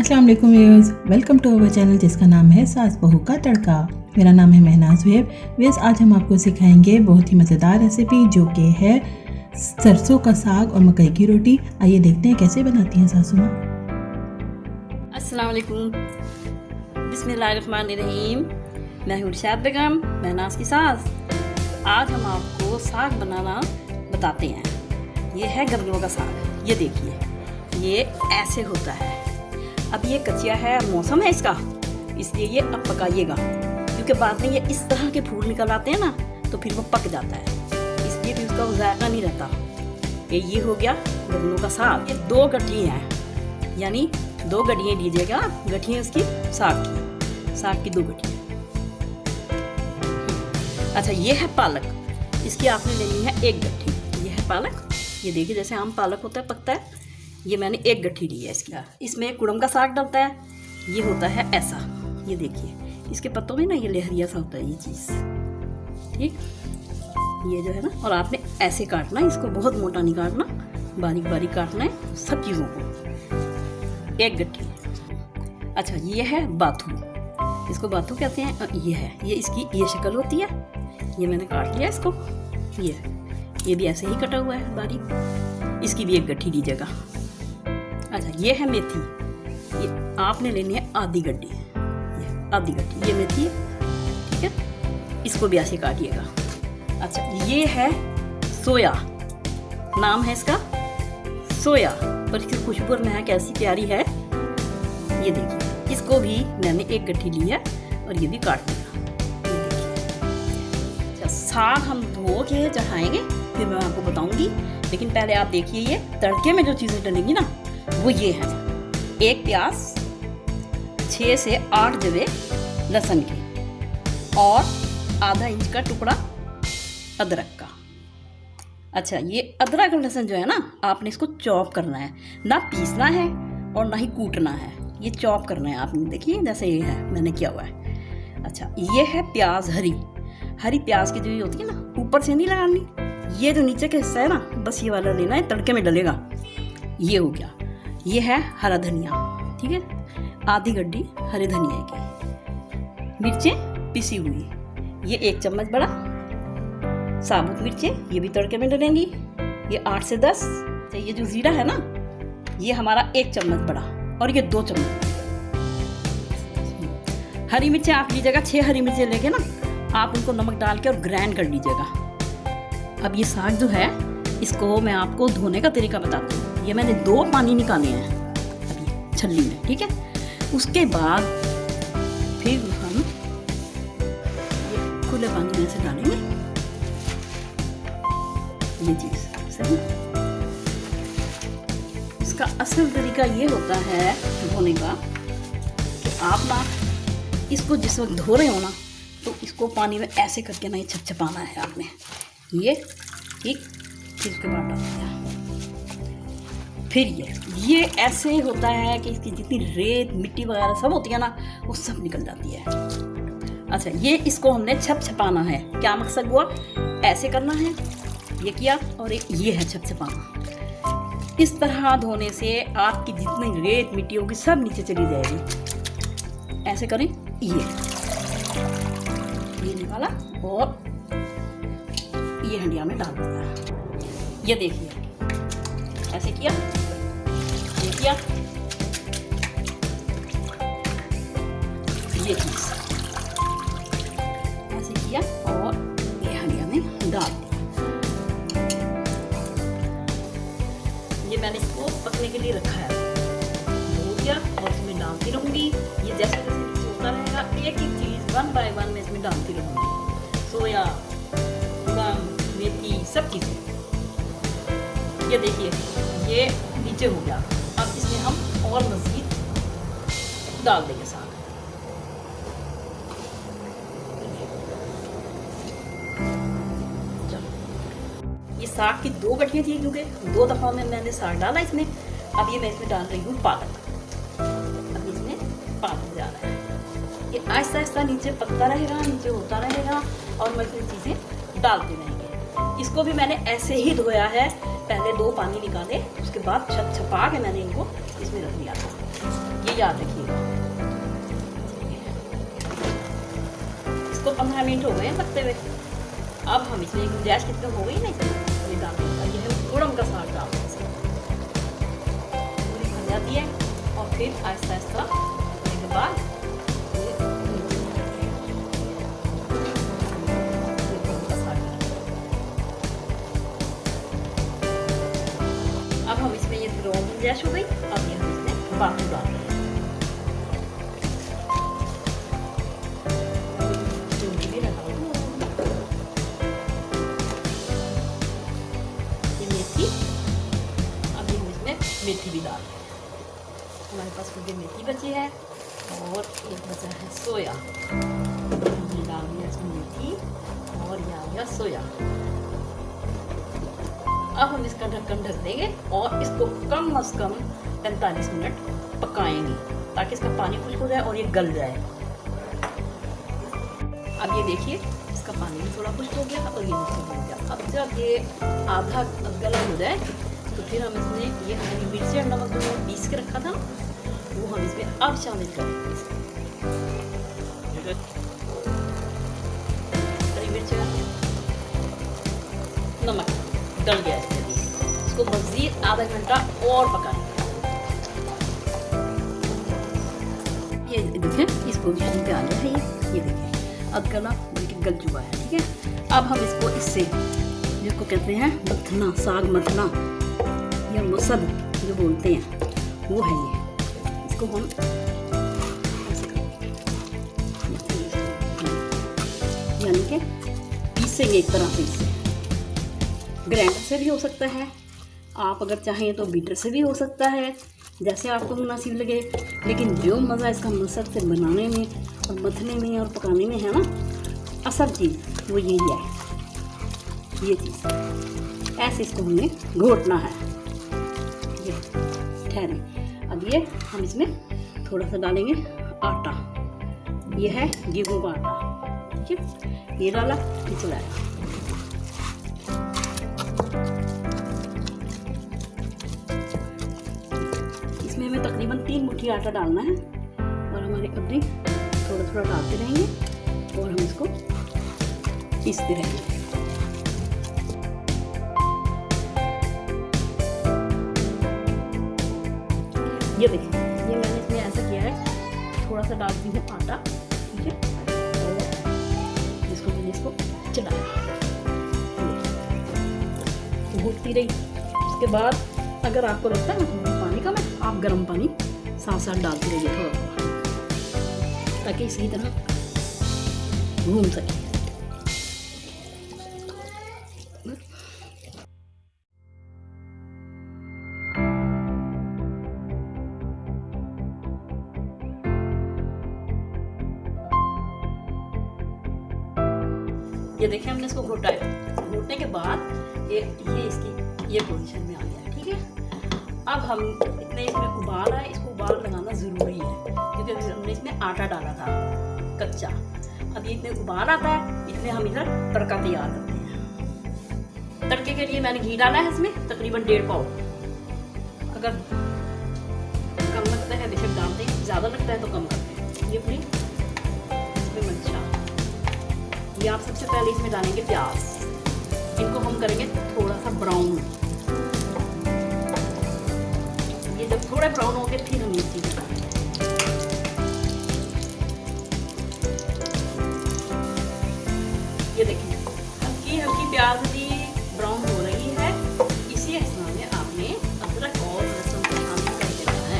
अस्सलाम वालेकुम viewers, welcome to our channel जिसका नाम है सास बहू का तड़का। मेरा नाम है महनाज व्यूअर्स। आज हम आपको सिखाएंगे बहुत ही मज़ेदार रेसिपी जो कि है सरसों का साग और मकई की रोटी। आइए देखते हैं कैसे बनाती हैं सासू माँ। अस्सलाम वालेकुम, बिस्मिल्लाहिर्रहमानिर्रहीम। मैं हूँ शाद बेगम, महनाज की सास। आज हम आपको साग बनाना बताते हैं। ये है गरगलों का साग। ये देखिए, ये ऐसे होता है। अब ये कच्चा है, मौसम है इसका, इसलिए ये अब पकाइएगा, क्योंकि बाद में ये इस तरह के फूल निकल आते हैं ना, तो फिर वो पक जाता है, इसलिए भी उसका जायका नहीं रहता। ये हो गया गरगलों का साग। ये 2 गठियाँ हैं, यानी 2 गठियाँ लीजिएगा। गठियाँ उसकी साग की 2 गठियाँ। अच्छा, ये है पालक। इसकी आपने लेनी है 1 गट्ठी। ये है पालक। ये देखिए, जैसे आम पालक होता है, पकता है, ये मैंने 1 गट्ठी ली है इसकी। इसमें कुड़म का साग डलता है। ये होता है ऐसा। ये देखिए, इसके पत्तों में ना ये लहरिया सा होता है ये चीज़, ठीक। ये जो है ना, और आपने ऐसे काटना है इसको, बहुत मोटा नहीं काटना, बारीक बारीक काटना है सब चीज़ों को। 1 गट्ठी। अच्छा, ये है बाथू। इसको बाथू कहते हैं। ये है, ये इसकी ये शक्ल होती है। ये मैंने काट लिया इसको। ये भी ऐसे ही कटा हुआ है बारीक। इसकी भी 1 गट्ठी लीजिएगा। अच्छा, ये है मेथी। ये आपने लेनी है आधी गड्डी। ये आधी गड्डी ये मेथी है, ठीक है। इसको भी ऐसे काटिएगा। अच्छा, ये है सोया। नाम है इसका सोया, पर इसकी खुशबू और महक कैसी प्यारी है। ये देखिए, इसको भी मैंने 1 गट्ठी ली है और ये भी काट लिया। ये देखिए। अच्छा, साग हम धो के चढ़ाएंगे, फिर मैं आपको बताऊंगी, लेकिन पहले आप देखिए ये तड़के में जो चीज़ें डलेंगी ना, वो ये है। 1 प्याज, 6 से 8 जवे लहसुन के, और आधा इंच का टुकड़ा अदरक का। अच्छा, ये अदरक और लहसुन जो है ना, आपने इसको चॉप करना है, ना पीसना है और ना ही कूटना है। ये चॉप करना है आपने। देखिए, जैसे ये है, मैंने किया हुआ है। अच्छा, ये है प्याज। हरी प्याज की जो ये होती है ना, ऊपर से नहीं लगानी, ये जो नीचे का हिस्सा है ना, बस ये वाला लेना है, तड़के में डलेगा। ये हो गया। ये है हरा धनिया, ठीक है, आधी गड्डी हरे धनिया की। मिर्चें पिसी हुई, ये 1 चम्मच बड़ा। साबुत मिर्चें, ये भी तड़के में डलेंगी, ये 8 से 10। तो ये जो जीरा है ना, ये हमारा 1 चम्मच बड़ा, और ये 2 चम्मच। हरी मिर्चें आप लीजिएगा, 6 हरी मिर्चें लेके ना, आप उनको नमक डाल के और ग्राइंड कर लीजिएगा। अब ये साग जो है, इसको मैं आपको धोने का तरीका बताती हूँ। ये मैंने 2 पानी निकाले हैं अभी छल्ली में, ठीक है। उसके बाद फिर हम ये खुले पानी में से डालेंगे ये चीज़, सही। इसका असल तरीका ये होता है धोने का कि आप ना इसको जिस वक्त धो रहे हो ना, तो इसको पानी में ऐसे करके ना ये छपछपाना है आपने, ये, ठीक। फिर उसके बाद डाल दिया। फिर ये ऐसे होता है कि इसकी जितनी रेत मिट्टी वगैरह सब होती है ना, वो सब निकल जाती है। अच्छा, ये इसको हमने छपछपाना है। क्या मकसद हुआ, ऐसे करना है, ये किया, और एक ये है छपछपाना। इस तरह धोने से आपकी जितनी रेत मिट्टी होगी सब नीचे चली जाएगी। ऐसे करें, ये निकाला और ये हंडिया में डाल दिया। ये देखिए, ऐसे किया, ये किया, ये चीज ऐसे किया और ये हंडिया में डाल दिया। ये मैंने इसको पकने के लिए रखा है, हो गया, और इसमें डालती रहूंगी। ये जैसे जैसे नीचे होता रहेगा, एक एक चीज 1 बाय 1 में इसमें डालती रहूंगी। सोया, मेथी, सब चीज़ें। ये देखिए, ये नीचे हो गया। अब इसमें हम और मज़ीद डाल देंगे साग। चलो, ये साग की 2 गठियाँ थी, क्योंकि 2 दफ़ा में मैंने साग डाला इसमें। अब ये मैं इसमें डाल रही हूँ पालक। अब इसमें पालक डाला है। ये आहिस्ता आहिस्ता नीचे पकता रहेगा, नीचे होता रहेगा, और मैं इसमें चीज़ें डालते रहेंगे। इसको भी मैंने ऐसे ही धोया है, पहले 2 पानी निकाले, उसके बाद छपा के मैंने इनको इसमें रख दिया था। ये याद रखिएगा। इसको 15 मिनट हो गए हैं पकते हुए। अब हम इसमें गुंजाइश कितने हो गई ना, ये डाल देंगे। ये है कुड़म का साग डाल देंगे, पूरी भर जाती है। और फिर आहिस्ता आहिस्ता होने के बाद अब हम इसमें ये गुंजाइश हो गई। अब ये हम इसमें बाहू डाल देंगे। मेथी भी डाल दें। हमारे पास कुछ मेथी बची है और एक बचा है सोया। हमने डाल दिया इसमें मेथी और ये आ गया सोया। अब हम इसका ढक्कन ढक देंगे और इसको कम से कम 45 मिनट पकाएंगे ताकि इसका पानी खुश्क हो जाए और ये गल जाए। अब ये देखिए इसका पानी भी थोड़ा खुश्क हो गया और ये गल गया। अब जब ये आधा गला हो जाए तो फिर हम इसमें ये हरी मिर्ची और नमक जो पीस के रखा था वो हम इसमें अब शामिल करेंगे। हरी मिर्ची नमक डल गया इसके लिए, इसको मज़ीद आधा घंटा और पकाएंगे। ये देखें इस पोजीशन पे आ गया है। ये देखिए अदगला बिल्कुल गल चुका है। ठीक है, अब हम इसको इससे जिसको कहते हैं मथना, साग मथना या मुसद जो बोलते हैं वो है ये। इसको हम यानी कि पीसेंगे एक तरह से। इससे ग्राइंडर से भी हो सकता है, आप अगर चाहें तो बीटर से भी हो सकता है, जैसे आपको मुनासिब लगे। लेकिन जो मज़ा इसका मुसद से बनाने में और मथने में और पकाने में है ना, असल चीज़ वो यही है। ये चीज़ ऐसे इसको हमने घोटना है। ठहरे, अब ये हम इसमें थोड़ा सा डालेंगे आटा। ये है गेहूं का आटा। ठीक है, ये डाला फिर चलाया। इसमें हमें तकरीबन 3 मुट्ठी आटा डालना है और हमारे अपनी थोड़ा थोड़ा डालते रहेंगे और हम इसको पीसते रहेंगे। ये देखिए ये मैंने इसमें ऐसा किया है, थोड़ा सा डालती हूँ आटा। ठीक है, और इसको चलाया, घूटती रही। उसके बाद अगर आपको लगता है ना थोड़ा पानी कम है, आप गर्म पानी साथ साथ डालते रहिए थोड़ा थोड़ा, ताकि इसी तरह घूम सके। ये देखिए हमने इसको घोटा है। घोटने के बाद ये इसकी ये पोजीशन में आ गया। ठीक है, अब हम इतने इसमें उबाल है, इसको उबाल लगाना ज़रूरी है क्योंकि हमने इसमें आटा डाला था कच्चा। अब ये इतने उबाल आता है, इसमें हम इधर तड़का तैयार करते हैं। तड़के के लिए मैंने घी डाला है इसमें तकरीबन 1.5 पाव। अगर कम लगता है बेशक डाल दें, ज़्यादा लगता है तो कम करते हैं। ये अपनी इसमें मिर्चा, ये आप सबसे पहले इसमें डालेंगे प्याज। इनको हम करेंगे थोड़ा सा ब्राउन। ये जब थोड़ा ब्राउन हो गए फिर हम ये चीज़ डालेंगे। ये देखिए हल्की हल्की प्याज भी ब्राउन हो रही है। इसी अवस्था में आपने अदरक और लहसुन को शामिल कर देना है।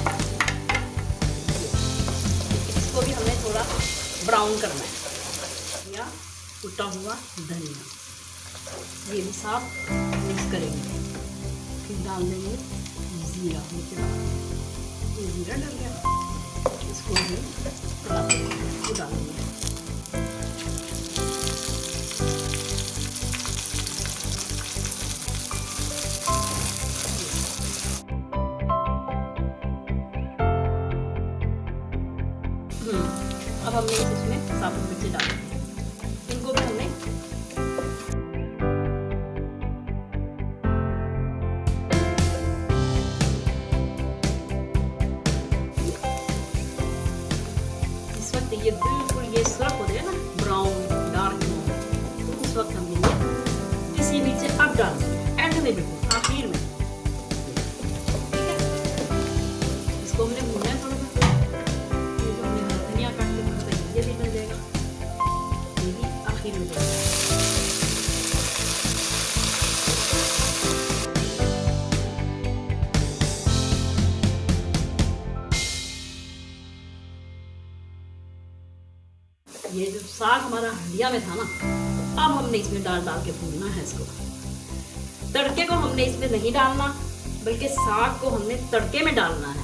इसको भी हमने थोड़ा ब्राउन करना है। या कुटा हुआ धनिया ये भी साथ मिक्स करेंगे। फिर डाल देंगे जीरा। ये जीरा डल गया, इसको भी इसको डालेंगे। अब हमने इसमें साबुत मिर्ची डाली, इनको भी हमने कि ये बिल्कुल ये सर्फ हो जाए ना ब्राउन डार्क ब्राउन, तो उस वक्त हम ये इसी बीच से अब डाल देंगे एंड में, बिल्कुल आखिर में। ठीक है, इसको हमने भूनना है थोड़ा सा। ये जो हमने धनिया काट के रखा था ये भी बन जाएगा, ये भी आखिर में जाएगा। ये जो साग हमारा हंडिया में था ना, अब हमने इसमें डाल के भूनना है इसको। तड़के को हमने इसमें नहीं डालना, बल्कि साग को हमने तड़के में डालना है।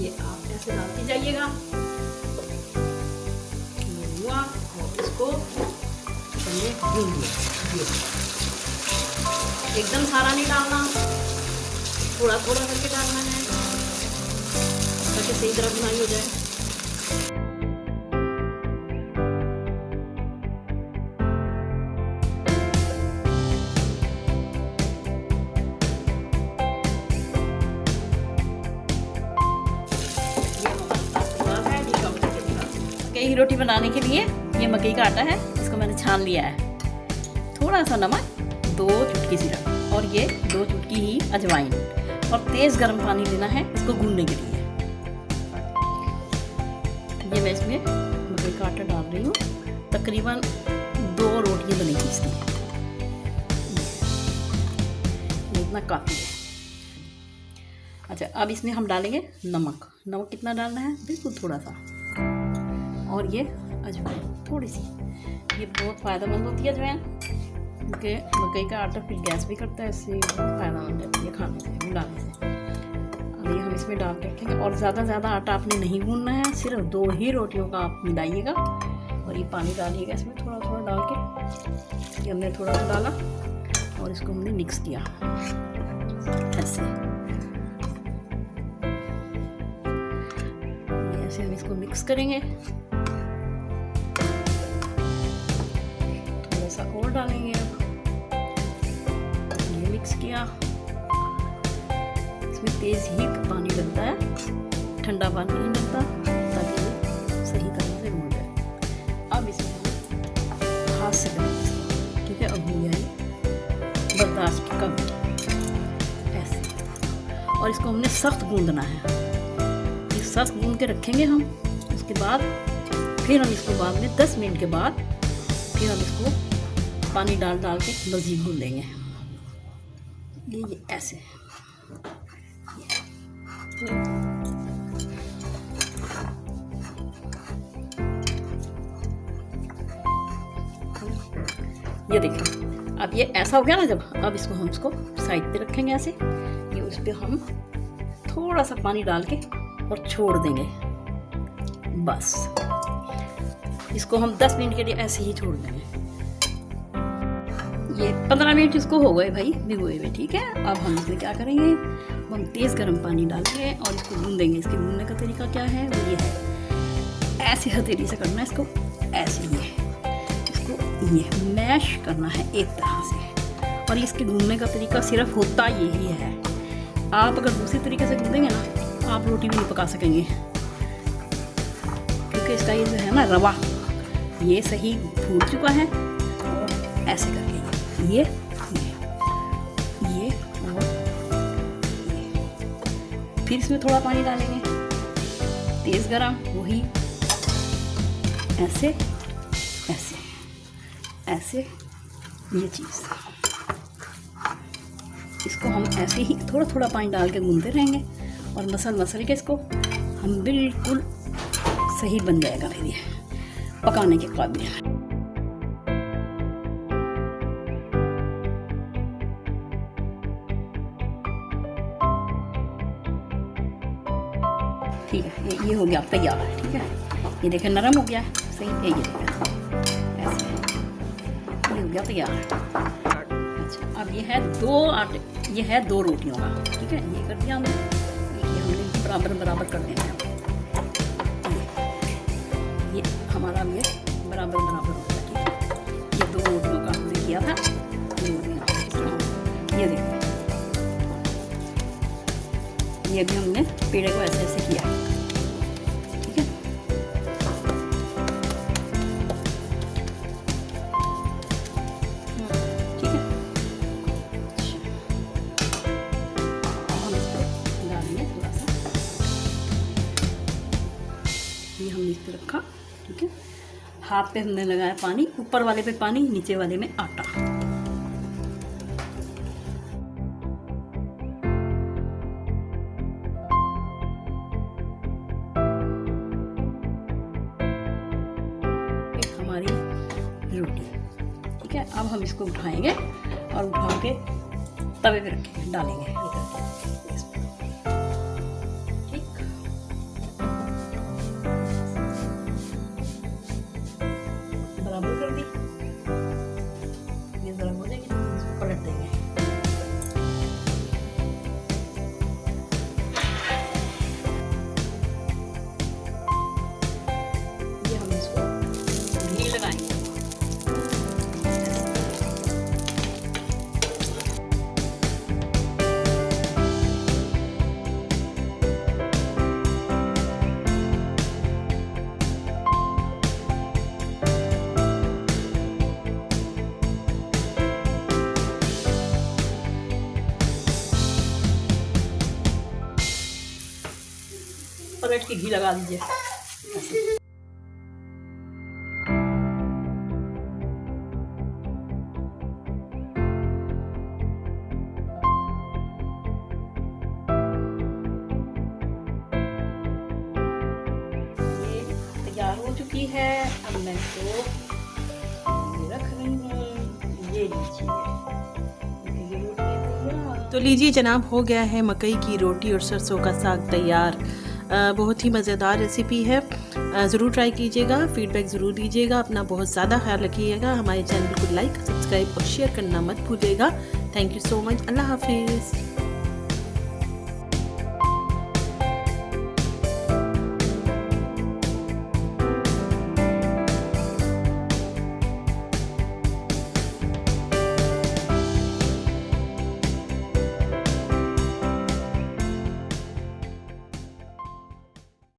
ये आप ऐसे डालते जाइएगा, ये हुआ, और इसको हमने भून लिया। एकदम सारा नहीं डालना, थोड़ा थोड़ा करके डालना है ताकि सही तरह बुनाई हो जाए। मकई की रोटी बनाने के लिए ये मकई का आटा है, इसको मैंने छान लिया है। थोड़ा सा नमक, 2 चुटकी जीरा और ये 2 चुटकी ही अजवाइन, और तेज़ गर्म पानी लेना है इसको गूंदने के लिए। ये मैं इसमें मकई का आटा डाल रही हूँ, तकरीबन 2 रोटियाँ बनेगी इसकी, इतना काफ़ी है। अच्छा, अब इसमें हम डालेंगे नमक। नमक कितना डालना है? बिल्कुल थोड़ा सा। और ये अजवाइन थोड़ी सी, ये बहुत फ़ायदेमंद होती है अजवाइन, क्योंकि मकई का आटा फिर गैस भी करता है, इससे बहुत फ़ायदेमंद रहती है खाने से, मिलाने से। अब ये हम इसमें डाल के रखेंगे, और ज़्यादा आटा आपने नहीं गूंदना है, सिर्फ 2 ही रोटियों का आप मिलाइएगा। और ये पानी डालिएगा इसमें थोड़ा थोड़ा डाल के, ये हमने थोड़ा सा डाला और इसको हमने मिक्स किया ऐसे। ऐसे हम इसको मिक्स करेंगे, थोड़ा सा और डालेंगे। अब ये मिक्स किया, इसमें तेज ही पानी डलता है, ठंडा पानी नहीं डलता, ताकि ये सही तरह से हो जाए। अब इसमें हम हाथ से करेंगे इसको, ठीक है। अब हो गया ये बर्दाश्त कम ऐसे, और इसको हमने सख्त गूंदना है। सख्त गूंद के रखेंगे हम, उसके बाद फिर हम इसको बाद में 10 मिनट के बाद फिर हम इसको पानी डाल के मज़ीद गूंदेंगे। ये ऐसे ये देखिए, अब ये ऐसा हो गया ना जब, अब इसको हम इसको साइड पे रखेंगे ऐसे। ये उस पर हम थोड़ा सा पानी डाल के और छोड़ देंगे, बस इसको हम 10 मिनट के लिए ऐसे ही छोड़ देंगे। ये 15 मिनट इसको हो गए भाई भिगोए हुए, ठीक है। अब हम इसमें क्या करेंगे, हम तेज़ गर्म पानी डालेंगे और इसको गूंदेंगे। इसके गूंदने का तरीका क्या है, वो ये है, ऐसे हथेली से करना है इसको, ऐसे ही इसको ये मैश करना है एक तरह से। और इसके गूंदने का तरीका सिर्फ होता यही है। आप अगर दूसरे तरीके से गूंदेंगे ना, आप रोटी भी नहीं पका सकेंगे, क्योंकि इसका ये जो है ना रवा, ये सही फूल चुका है। और ऐसे करके ये और ये, फिर इसमें थोड़ा पानी डालेंगे तेज़ गरम, वही ऐसे ऐसे ऐसे, ये चीज़ इसको हम ऐसे ही थोड़ा थोड़ा पानी डाल के गूंदते रहेंगे, और मसल के इसको हम बिल्कुल सही बन जाएगा फिर ये पकाने के काबिल। ठीक है, ये हो गया तैयार, ठीक है। ये देखें नरम हो गया है, सही है। ये देखें ऐसे, ये हो गया तैयार। अच्छा, अब ये है 2 आटे, ये है 2 रोटियों का, ठीक है। ये कर दिया हमने, ये हमने बराबर कर देना है। ये हमारा ये बराबर हो गया, ठीक है। ये 2 रोटियों का हमने किया था, ये देखिए, ये भी हमने पेड़े को ऐसे ऐसे किया, ठीक है। पे रखा, ठीक है। हाथ पे हमने लगाया पानी, ऊपर वाले पे पानी, नीचे वाले में आटा। हमारी रोटी, ठीक है। अब हम इसको उठाएंगे और उठा के तवे पे रखेंगे, डालेंगे ठीक। बराबर कर दी, ये बराबर हो जाएगी तो इसको पलट देंगे। ये हम इसको घी लगाएंगे। पलट के घी लगा दीजिए ऐसे। ये तैयार हो चुकी है। अब मैं इसको रख रही हूँ। ये लीजिए, ये रोटी तैयार। तो लीजिए जनाब, हो गया है मकई की रोटी और सरसों का साग तैयार। बहुत ही मज़ेदार रेसिपी है, ज़रूर ट्राई कीजिएगा, फीडबैक ज़रूर दीजिएगा, अपना बहुत ज़्यादा ख्याल रखिएगा। हमारे चैनल को लाइक, सब्सक्राइब और शेयर करना मत भूलिएगा। Thank you so much. अल्लाह हाफिज़।